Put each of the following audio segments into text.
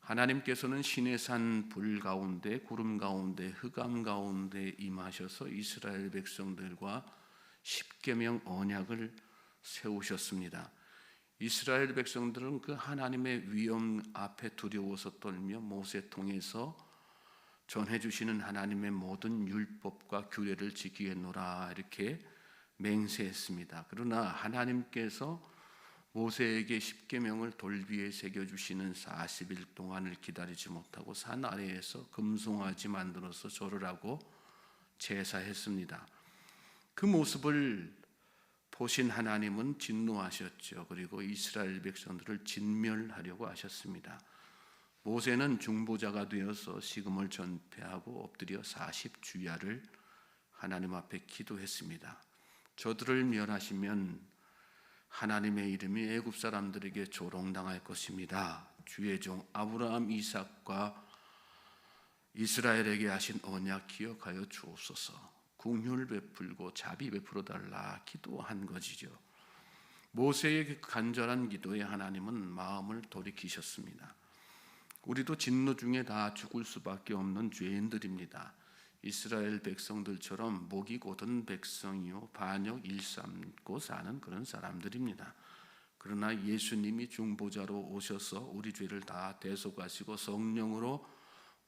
하나님께서는 시내산 불 가운데 구름 가운데 흑암 가운데 임하셔서 이스라엘 백성들과 십계명 언약을 세우셨습니다. 이스라엘 백성들은 그 하나님의 위엄 앞에 두려워서 떨며 모세 통해서 전해주시는 하나님의 모든 율법과 규례를 지키겠노라 이렇게 맹세했습니다. 그러나 하나님께서 모세에게 십계명을 돌 위에 새겨주시는 40일 동안을 기다리지 못하고 산 아래에서 금송아지 만들어서 절을 하고 제사했습니다. 그 모습을 보신 하나님은 진노하셨죠. 그리고 이스라엘 백성들을 진멸하려고 하셨습니다. 모세는 중보자가 되어서 시금을 전폐하고 엎드려 40주야를 하나님 앞에 기도했습니다. 저들을 멸하시면 하나님의 이름이 애굽 사람들에게 조롱당할 것입니다. 주의 종 아브라함, 이삭과 이스라엘에게 하신 언약 기억하여 주옵소서. 긍휼 베풀고 자비 베풀어 달라 기도한 것이죠. 모세의 간절한 기도에 하나님은 마음을 돌이키셨습니다. 우리도 진노 중에 다 죽을 수밖에 없는 죄인들입니다. 이스라엘 백성들처럼 목이 곧은 백성이요 반역 일삼고 사는 그런 사람들입니다. 그러나 예수님이 중보자로 오셔서 우리 죄를 다 대속하시고 성령으로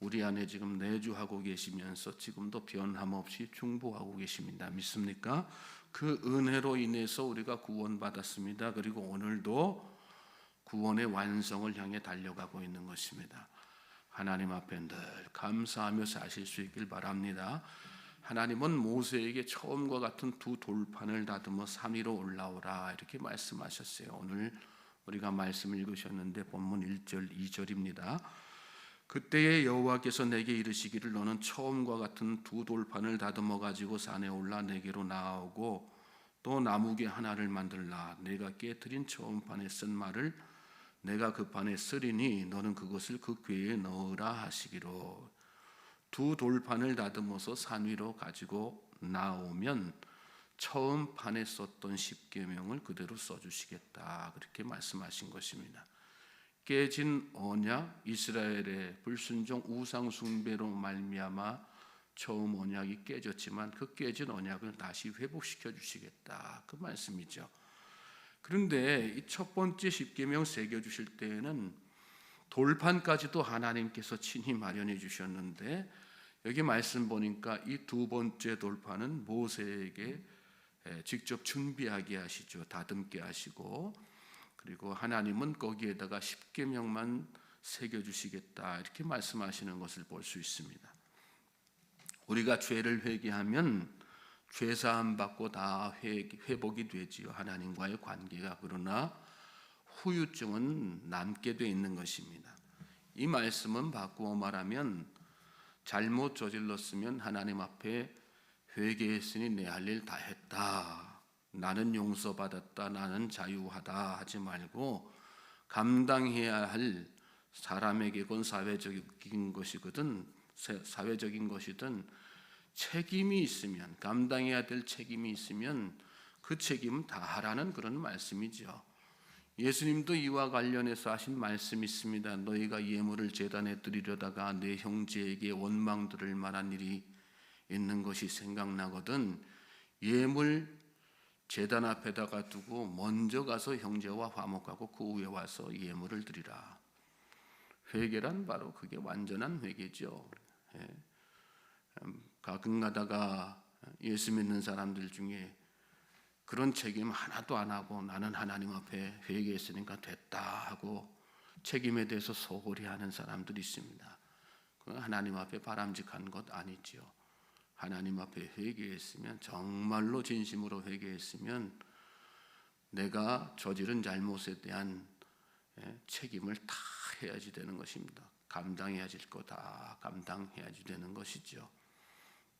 우리 안에 지금 내주하고 계시면서 지금도 변함없이 중보하고 계십니다. 믿습니까? 그 은혜로 인해서 우리가 구원받았습니다. 그리고 오늘도 구원의 완성을 향해 달려가고 있는 것입니다. 하나님 앞에 늘 감사하며 사실 수 있길 바랍니다. 하나님은 모세에게 처음과 같은 두 돌판을 다듬어 산 위로 올라오라 이렇게 말씀하셨어요. 오늘 우리가 말씀을 읽으셨는데 본문 1절 2절입니다. 그때에 여호와께서 내게 이르시기를 너는 처음과 같은 두 돌판을 다듬어 가지고 산에 올라 내게로 나아오고 또 나무개 하나를 만들라. 내가 깨뜨린 처음 판에 쓴 말을 내가 그 판에 쓰리니 너는 그것을 그 궤에 넣으라 하시기로. 두 돌판을 다듬어서 산 위로 가지고 나오면 처음 판에 썼던 십계명을 그대로 써주시겠다 그렇게 말씀하신 것입니다. 깨진 언약, 이스라엘의 불순종 우상 숭배로 말미암아 처음 언약이 깨졌지만 그 깨진 언약을 다시 회복시켜 주시겠다 그 말씀이죠. 그런데 이 첫 번째 십계명 새겨 주실 때에는 돌판까지도 하나님께서 친히 마련해 주셨는데 여기 말씀 보니까 이 두 번째 돌판은 모세에게 직접 준비하게 하시죠. 다듬게 하시고 그리고 하나님은 거기에다가 십계명만 새겨 주시겠다 이렇게 말씀하시는 것을 볼 수 있습니다. 우리가 죄를 회개하면 죄사함 받고 다 회복이 되지요. 하나님과의 관계가. 그러나 후유증은 남게 돼 있는 것입니다. 이 말씀은 바꾸어 말하면 잘못 저질렀으면 하나님 앞에 회개했으니 내 할 일 다 했다. 나는 용서받았다. 나는 자유하다 하지 말고 감당해야 할 사람에게건 사회적인 것이든 책임이 있으면 감당해야 될 책임이 있으면 그 책임은 다 하라는 그런 말씀이죠. 예수님도 이와 관련해서 하신 말씀이 있습니다. 너희가 예물을 제단에 드리려다가 내 형제에게 원망 들을 만한 일이 있는 것이 생각나거든 예물 제단 앞에다가 두고 먼저 가서 형제와 화목하고 그 후에 와서 예물을 드리라. 회개란 바로 그게 완전한 회개죠. 가끔 가다가 예수 믿는 사람들 중에 그런 책임 하나도 안 하고 나는 하나님 앞에 회개했으니까 됐다 하고 책임에 대해서 소홀히 하는 사람들이 있습니다. 그건 하나님 앞에 바람직한 것 아니죠. 하나님 앞에 회개했으면 정말로 진심으로 회개했으면 내가 저지른 잘못에 대한 책임을 다 해야지 되는 것입니다. 감당해야 될 거 다 감당해야지 되는 것이죠.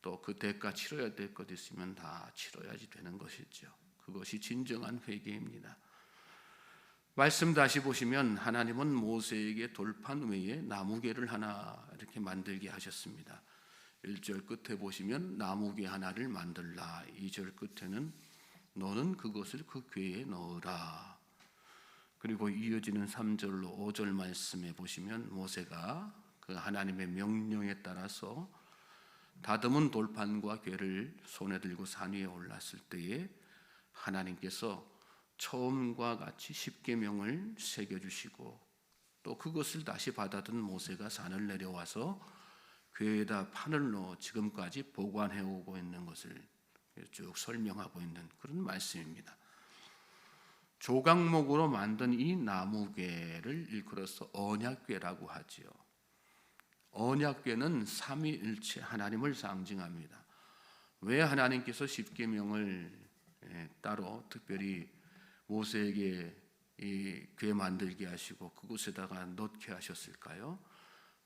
또 그 대가 치러야 될 것 있으면 다 치러야지 되는 것이죠. 그것이 진정한 회개입니다. 말씀 다시 보시면 하나님은 모세에게 돌판 외에 나무개를 하나 이렇게 만들게 하셨습니다. 1절 끝에 보시면 나무개 하나를 만들라. 2절 끝에는 너는 그것을 그 궤에 넣으라. 그리고 이어지는 3절로 5절 말씀에 보시면 모세가 그 하나님의 명령에 따라서 다듬은 돌판과 궤를 손에 들고 산 위에 올랐을 때에 하나님께서 처음과 같이 십계명을 새겨주시고 또 그것을 다시 받아든 모세가 산을 내려와서 궤에다 판을 넣어 지금까지 보관해오고 있는 것을 쭉 설명하고 있는 그런 말씀입니다. 조각목으로 만든 이 나무궤를 일컬어서 언약궤라고 하지요. 언약궤는 삼위일체 하나님을 상징합니다. 왜 하나님께서 십계명을 따로 특별히 모세에게 이 궤 만들게 하시고 그곳에다가 넣게 하셨을까요?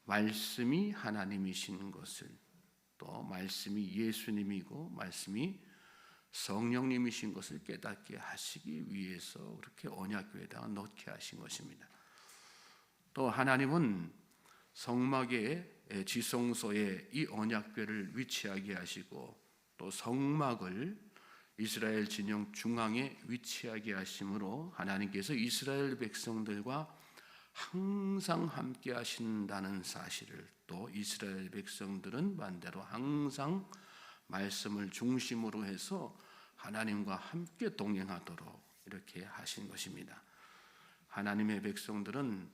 말씀이 하나님이신 것을, 또 말씀이 예수님이고 말씀이 성령님이신 것을 깨닫게 하시기 위해서 그렇게 언약궤에다가 넣게 하신 것입니다. 또 하나님은 성막의 지성소에 이 언약궤를 위치하게 하시고 또 성막을 이스라엘 진영 중앙에 위치하게 하심으로 하나님께서 이스라엘 백성들과 항상 함께 하신다는 사실을, 또 이스라엘 백성들은 반대로 항상 말씀을 중심으로 해서 하나님과 함께 동행하도록 이렇게 하신 것입니다. 하나님의 백성들은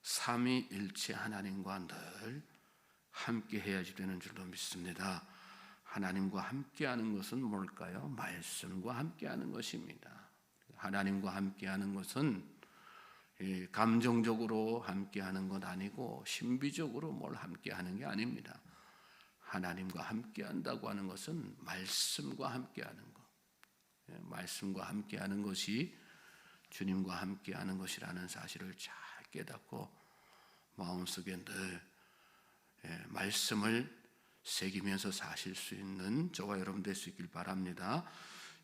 삼위일체 하나님과 늘 함께 해야지 되는 줄로 믿습니다. 하나님과 함께하는 것은 뭘까요? 말씀과 함께하는 것입니다. 하나님과 함께하는 것은 감정적으로 함께하는 것 아니고 신비적으로 뭘 함께하는 게 아닙니다. 하나님과 함께한다고 하는 것은 말씀과 함께하는 것, 말씀과 함께하는 것이 주님과 함께하는 것이라는 사실을 잘 깨닫고 마음속에 늘 말씀을 새기면서 사실 수 있는 저와 여러분 될 수 있길 바랍니다.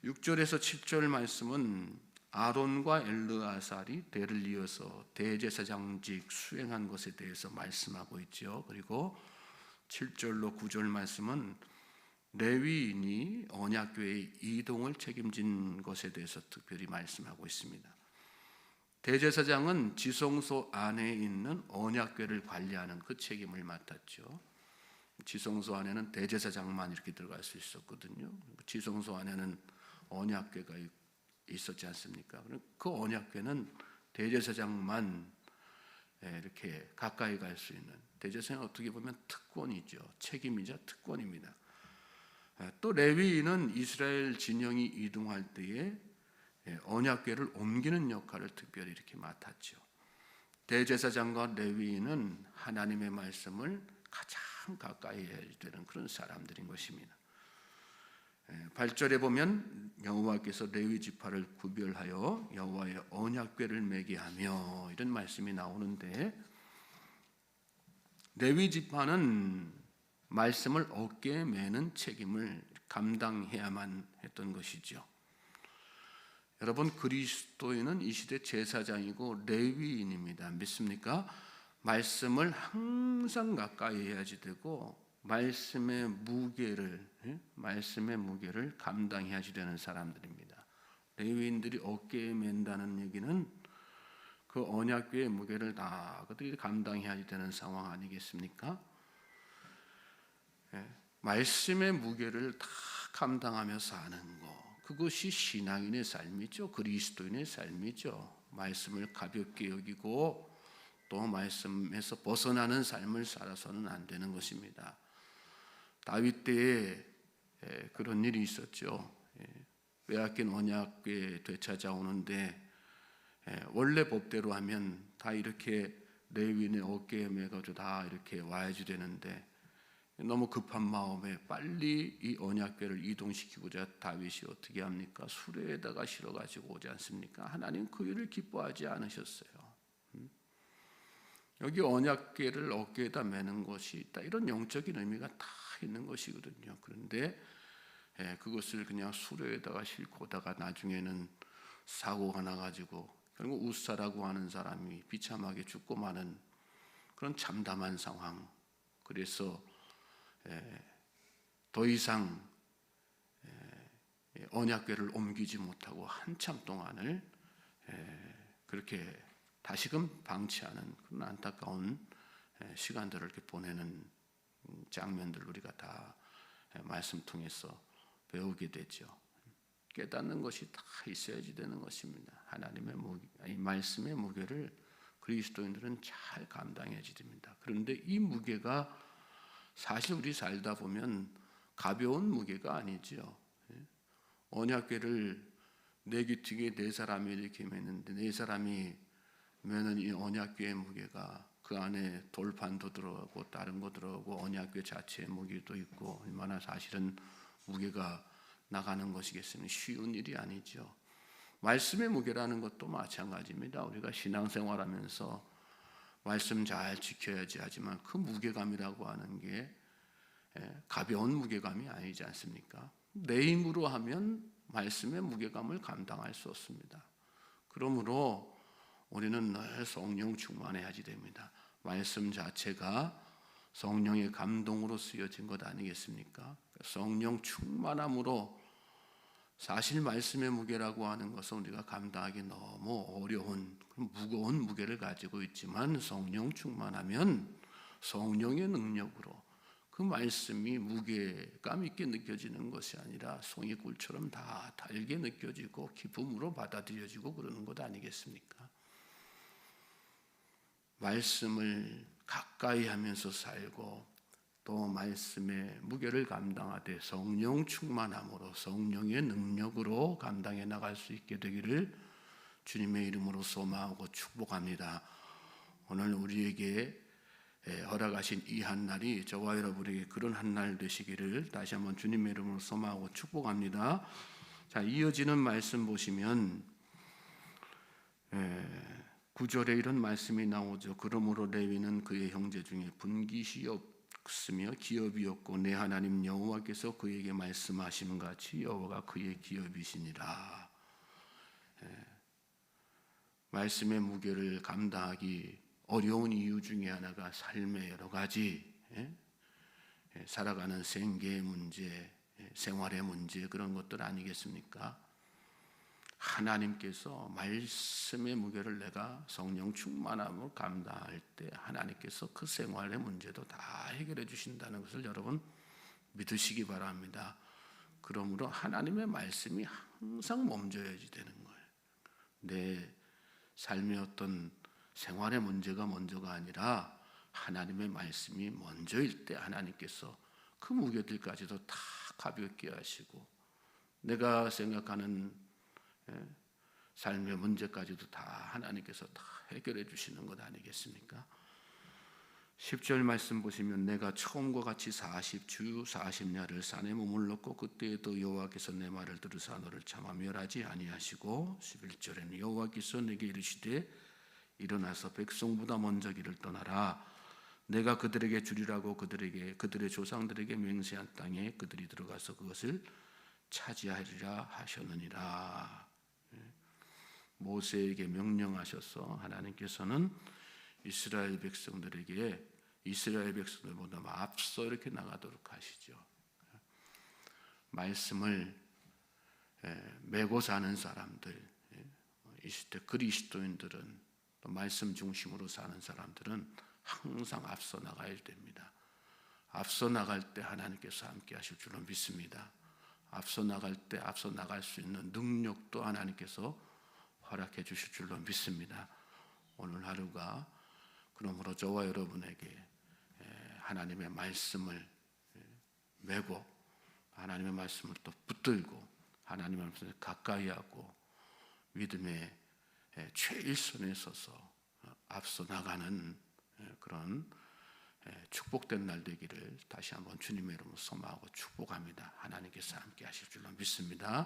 6절에서 7절 말씀은 아론과 엘르아살이 대를 이어서 대제사장직 수행한 것에 대해서 말씀하고 있죠. 그리고 7절로 9절 말씀은 레위인이 언약궤의 이동을 책임진 것에 대해서 특별히 말씀하고 있습니다. 대제사장은 지성소 안에 있는 언약궤를 관리하는 그 책임을 맡았죠. 지성소 안에는 대제사장만 이렇게 들어갈 수 있었거든요. 지성소 안에는 언약궤가 있었지 않습니까? 그 언약궤는 대제사장만 이렇게 가까이 갈 수 있는, 대제사장은 어떻게 보면 특권이죠. 책임이자 특권입니다. 또 레위인은 이스라엘 진영이 이동할 때에 언약궤를 옮기는 역할을 특별히 이렇게 맡았죠. 대제사장과 레위인은 하나님의 말씀을 가장 가까이 해야 되는 그런 사람들인 것입니다. 8절에 보면 여호와께서 레위 지파를 구별하여 여호와의 언약궤를 매게 하며 이런 말씀이 나오는데, 레위 지파는 말씀을 어깨에 매는 책임을 감당해야만 했던 것이죠. 여러분, 그리스도인은 이 시대 제사장이고 레위인입니다. 믿습니까? 말씀을 항상 가까이 해야지 되고 말씀의 무게를 감당해야지 되는 사람들입니다. 레위인들이 어깨에 맨다는 얘기는 그 언약궤의 무게를 다 그들이 감당해야지 되는 상황 아니겠습니까? 말씀의 무게를 다 감당하며 사는 것, 그것이 신앙인의 삶이죠. 그리스도인의 삶이죠. 말씀을 가볍게 여기고 또 말씀에서 벗어나는 삶을 살아서는 안 되는 것입니다. 다윗 때에 그런 일이 있었죠. 빼앗긴 언약궤 되찾아오는데 원래 법대로 하면 다 이렇게 레위인의 어깨에 매가지고 다 이렇게 와야지 되는데 너무 급한 마음에 빨리 이 언약궤를 이동시키고자 다윗이 어떻게 합니까? 수레에다가 실어가지고 오지 않습니까? 하나님 그 일을 기뻐하지 않으셨어요. 여기 언약궤를 어깨에다 매는 것이 있다, 이런 영적인 의미가 다 있는 것이거든요. 그런데 그것을 그냥 수레에다가 싣고 오다가 나중에는 사고가 나가지고 결국 웃사라고 하는 사람이 비참하게 죽고 마는 그런 참담한 상황. 그래서 더 이상 언약궤를 옮기지 못하고 한참 동안을 그렇게 다시금 방치하는 그런 안타까운 시간들을 이렇게 보내는 장면들 우리가 다 말씀 통해서 배우게 되죠. 깨닫는 것이 다 있어야지 되는 것입니다. 하나님의 무게, 이 말씀의 무게를 그리스도인들은 잘 감당해야지 됩니다. 그런데 이 무게가 사실 우리 살다 보면 가벼운 무게가 아니죠. 언약궤를 네 귀퉁이에 네 사람이 이렇게 매는데 네 사람이 매는 이 언약궤의 무게가 그 안에 돌판도 들어가고 다른 거 들어가고 언약궤 자체의 무게도 있고 얼마나 사실은 무게가 나가는 것이겠으면 쉬운 일이 아니죠. 말씀의 무게라는 것도 마찬가지입니다. 우리가 신앙생활하면서 말씀 잘 지켜야지 하지만 그 무게감이라고 하는 게 가벼운 무게감이 아니지 않습니까? 내 힘으로 하면 말씀의 무게감을 감당할 수 없습니다. 그러므로 우리는 늘 성령 충만해야지 됩니다. 말씀 자체가 성령의 감동으로 쓰여진 것 아니겠습니까? 성령 충만함으로 사실 말씀의 무게라고 하는 것은 우리가 감당하기 너무 어려운 무거운 무게를 가지고 있지만 성령 충만하면 성령의 능력으로 그 말씀이 무게감 있게 느껴지는 것이 아니라 송이꿀처럼 다 달게 느껴지고 기쁨으로 받아들여지고 그러는 것 아니겠습니까? 말씀을 가까이 하면서 살고 또 말씀의 무게를 감당하되 성령 충만함으로 성령의 능력으로 감당해 나갈 수 있게 되기를 주님의 이름으로 소망하고 축복합니다. 오늘 우리에게 허락하신 이 한날이 저와 여러분에게 그런 한날 되시기를 다시 한번 주님의 이름으로 소망하고 축복합니다. 자, 이어지는 말씀 보시면 9절에 이런 말씀이 나오죠. 그러므로 레위는 그의 형제 중에 분깃이 없으며 기업이 없고 내 하나님 여호와께서 그에게 말씀하심 같이 여호와가 그의 기업이시니라. 말씀의 무게를 감당하기 어려운 이유 중에 하나가 삶의 여러 가지 살아가는 생계의 문제, 생활의 문제 그런 것들 아니겠습니까? 하나님께서 말씀의 무게를 내가 성령 충만함으로 감당할 때 하나님께서 그 생활의 문제도 다 해결해 주신다는 것을 여러분 믿으시기 바랍니다. 그러므로 하나님의 말씀이 항상 멈춰야지 되는 거예요. 내 삶의 어떤 생활의 문제가 먼저가 아니라 하나님의 말씀이 먼저일 때 하나님께서 그 무게들까지도 다 가볍게 하시고 내가 생각하는 삶의 문제까지도 다 하나님께서 다 해결해 주시는 것 아니겠습니까? 10절 말씀 보시면 내가 처음과 같이 40주 40야를 산에 머물렀고 그때에도 여호와께서 내 말을 들으사 너를 차마 멸하지 아니하시고 11절에는 여호와께서 내게 이르시되 일어나서 백성보다 먼저 길을 떠나라 내가 그들에게 주리라고 그들의 조상들에게 맹세한 땅에 그들이 들어가서 그것을 차지하리라 하셨느니라. 모세에게 명령하셔서 하나님께서는 이스라엘 백성들보다 앞서 이렇게 나가도록 하시죠. 말씀을 메고 사는 사람들, 이 시대 그리스도인들은 또 말씀 중심으로 사는 사람들은 항상 앞서 나가야 됩니다. 앞서 나갈 때 하나님께서 함께 하실 줄로 믿습니다. 앞서 나갈 때 앞서 나갈 수 있는 능력도 하나님께서 허락해 주실 줄로 믿습니다. 오늘 하루가 그러므로 저와 여러분에게 하나님의 말씀을 메고 하나님의 말씀을 또 붙들고 하나님의 말씀을 가까이 하고 믿음의 최일선에 서서 앞서 나가는 그런 축복된 날 되기를 다시 한번 주님의 이름으로 소망하고 축복합니다. 하나님께서 함께 하실 줄로 믿습니다.